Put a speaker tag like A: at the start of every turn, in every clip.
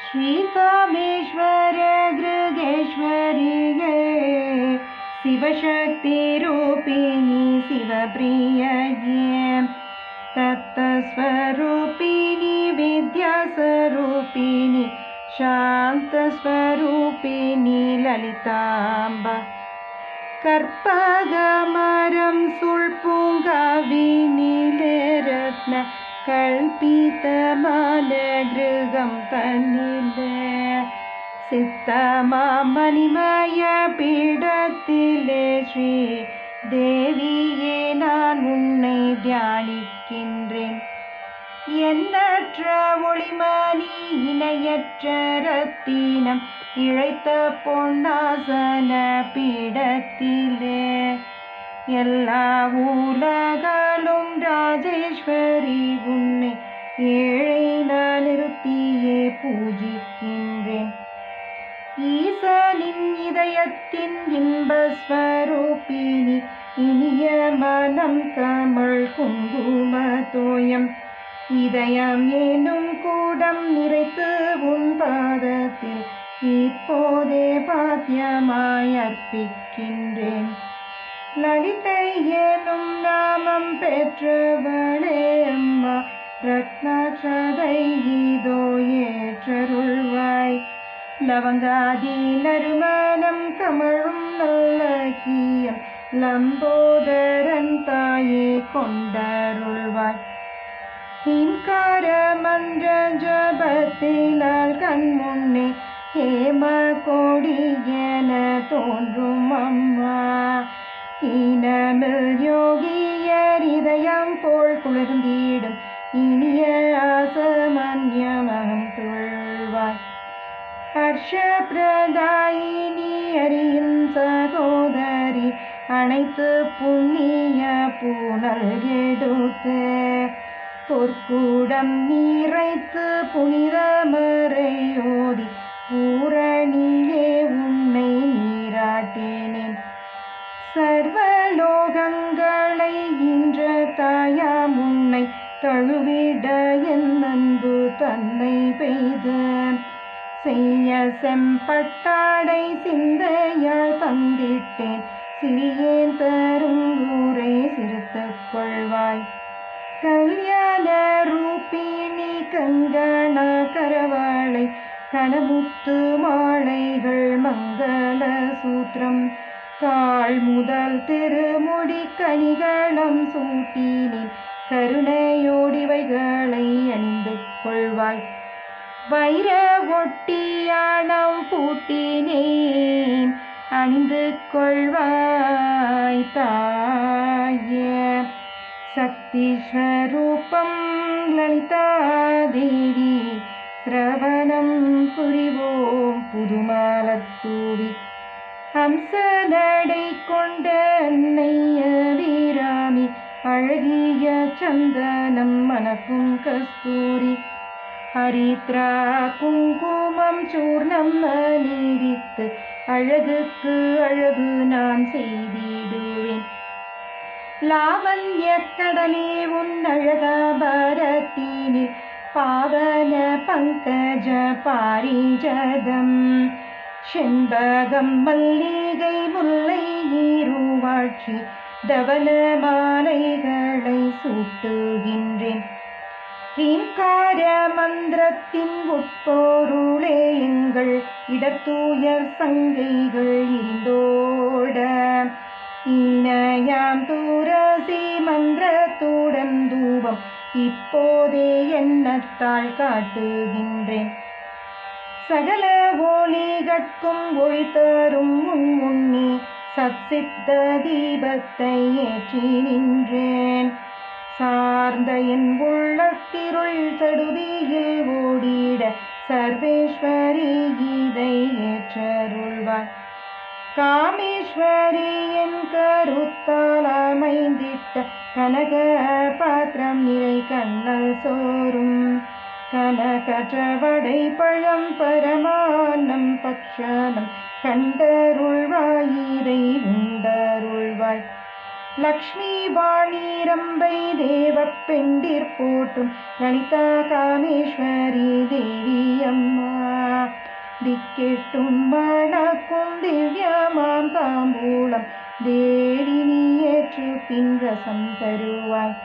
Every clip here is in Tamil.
A: श्रीकामेश्वर गृगेश्वरिये शिवशक्ति रूपिणी शिवप्रियये तत्त्वस्वरूपिणी विद्यास्वरूपिणी शान्तस्वरूपिणी ललिताम्बा கற்பகமரம் சுழ்பூங்காவினிலே ரத்ன கல்பிதமான கிருகம் தன்னிலே சித்தமாமணிமய பீடத்திலே ஸ்ரீ தேவியே நான் உன்னை தியானிக்கின்றேன். எண்ணற்ற ஒளிமணி இணையற்ற ரத்தினம் இழைத்த பொன்னாசன பீடத்திலே எல்லா உலகளும் ராஜேஸ்வரி உன்னை ஏழை நான் நிறுத்தியே பூஜிக்கின்றேன். ஈசனின் இதயத்தின் இன்பஸ்வரூபிணி இனிய மனம் கமல் குங்கும தோயம் இதயம் ஏனும் கூடம் நிறைத்து உன் பாதத்தில் இப்போதே பாத்தியமாய் அர்ப்பிக்கின்றேன். லலிதை எனும் நாமம் பெற்றவளே அம்மா ரத்னாட்சதை இதோ ஏற்றருள்வாய். லவங்காதி நறுமணம் கமழும் நல்ல கீயம் லம்போதரன் தாயே கொண்டருள்வாய். ஹீம்கார மந்திர ஜபத்தினால் கண்முன்னே ஹேம கோடி என தோன்றும் அம்மா. ஈனமில் யோகியர் இதயம் போல் குளிர்ந்திடும் இனிய ஆசமன்யமகம் துள்வாய். ஹர்ஷப்பிரதாயினி அரியின் சகோதரி அனைத்து புண்ணிய பூனல் எடுத்து பொற்கூடம் நீரைத்து புனித மறையோதி பூரணியே உன்னை நீராட்டினேன். சர்வலோகங்களை இன்ற தாயாம் உன்னை தழுவிட என் அன்பு தன்னை பெய்த செய்ய செம்பட்டாடை சிந்தையால் தந்திட்டேன். சிறியேன் தருங்கூரை சிறுத்துக் கொள்வாய். கல்யாண ரூபிணி கங்கண கரவாளை கனமுத்து மாலைகள் மங்கள சூத்திரம் கால் முதல் திருமுடி கனிகளம் சூட்டினேன். கருணையோடிவைகளை அணிந்து கொள்வாய். வைர ஒட்டியானம் பூட்டினேன் அணிந்து கொள்வாய் தாயே. சக்தி ஸ்வரூபம் லலிதா தேவி சிரவணம் புரிவோம் புதுமாலத்தூவி. ஹம்ச நடை கொண்ட அன்னைய வீராமி அழகிய சந்தனம் மணக்கும் கஸ்தூரி. ஹரித்ரா குங்குமம் சூர்ணம் அணிவித்து அழகுக்கு அழகு நான் செய்திடுவேன். லாவண்ய கடலே உன் அழகாபரத்தினில் பாவன பங்கஜ பாரிஜதம் செண்பகம் மல்லிகை முல்லை ஈருவாட்சி தவள மாலைகளை சூட்டுகின்றேன். ரீம்கார மந்திரத்தின் உட்பொருளே எங்கள் இடத்தூயர் சங்கைகள் இருந்தோட இணையாம் துரசி மந்திரத்துடன் தூபம் இப்போதே எண்ணத்தால் காட்டுகின்றேன். சகல ஒளிகட்கும் ஒளி தரும் முன்னே சத்சித்த தீபத்தை ஏற்றி நின்றேன். சார்ந்த என் உள்ளத்திருள் சடுதியில் ஓடிட சர்வேஸ்வரி கீதை ஏற்றருள்வாய். காமேஸ்வரி என் கருத்தால் அமைந்திட்ட கனக பாத்திரம் நிறை கண்ணல் சோறும் கனகற்றவடை பழம் பரமானம் பக்ஷணம் கண்டருள்வாய் இதை உண்டருள்வாய். லக்ஷ்மி வாணி ரம்பை தேவ பெண்டிற் போற்றும் லலிதா காமேஸ்வரி தேவி அம்மா. கேட்டும் மணக்கும் திவ்யமாம் தாம்பூலம் தேவி நீ ஏற்று பின் ரசம் தருவாய்.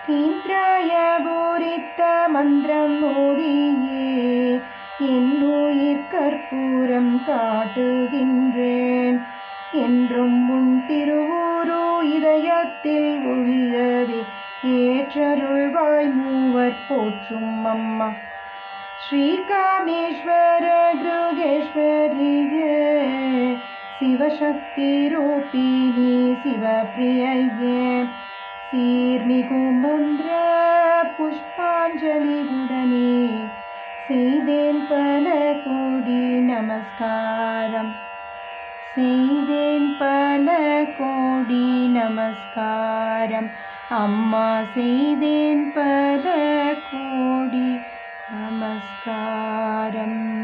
A: தீந்திராய பூரித்த மந்திரம் மோதியே என்னுயிர் கற்பூரம் காட்டுகின்றேன். என்றும் உன் திருவுரு இதயத்தில் ஒழியவே ஏற்றருள்வாய் மூவர் போற்றும் அம்மா. ஸ்ரீ காமேஸ்வர கிருகேஸ்வரியே சிவசக்தி ரூபிணி சிவப்பிரியே சீர்மிகு மந்திர புஷ்பாஞ்சலி உடனே செய்தேன் பல கோடி நமஸ்காரம். செய்தேன் பல கோடி நமஸ்காரம். அம்மா செய்தேன் பல கோடி நமஸ்காரம்.